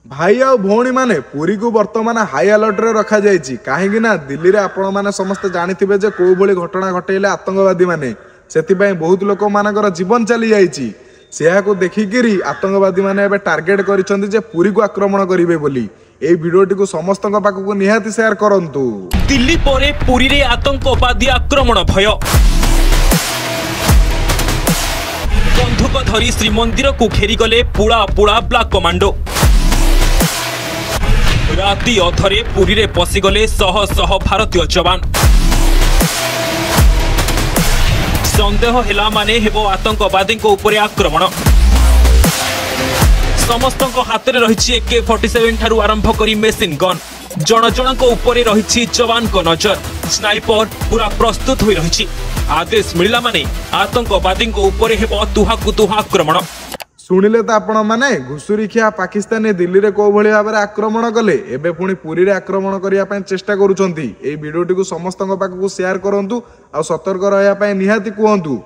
भाई आ भौणी माने पुरी को वर्तमान हाई अलर्ट रे रखा जायछि काहेकि ना दिल्ली रे आपण माने समस्त जानिथिबे जे को भली घटना घटेले आतंकवादी माने सेति बहुत लोक मानकर जीवन चली जायछि सेहा को देखिकिरी आतंकवादी माने एबे टार्गेट करिसंती जे पुरी को आक्रमण करिवे बोली ए वीडियोटी को समस्त पाखक निहाती शेयर करंतु। दिल्ली परे पुरी रे आतंकवादी आक्रमण भय बंधुक धरी श्रीमंदिर को घेरी गले पुड़ा पुड़ा ब्लैक कमांडो राति अधरे पुरी रे पशिगले शह शह भारतीय जवान संदेह हेला माने हेबो आतंकवादी को ऊपर आक्रमण समस्त हाथ में रही AK-47 ठारू आरंभ करी मेसिन गन जन जन को ऊपर रही जवान को नजर स्नाइपर पूरा प्रस्तुत हो रही आदेश मिलला माने आतंकवादी को ऊपर हेबो तुहा को तुहा आक्रमण। शुणिले तो आपण माने घुसुरी खिया पाकिस्तानी दिल्ली रे को भली भाबरे आक्रमण कले एबे पुणी पुरी रे आक्रमण करिया पय चेष्टा करूछंती। ए वीडियोटी को समस्त पाखक शेयर करंतु आ सतर्क रहया पय निहाती कहंतु।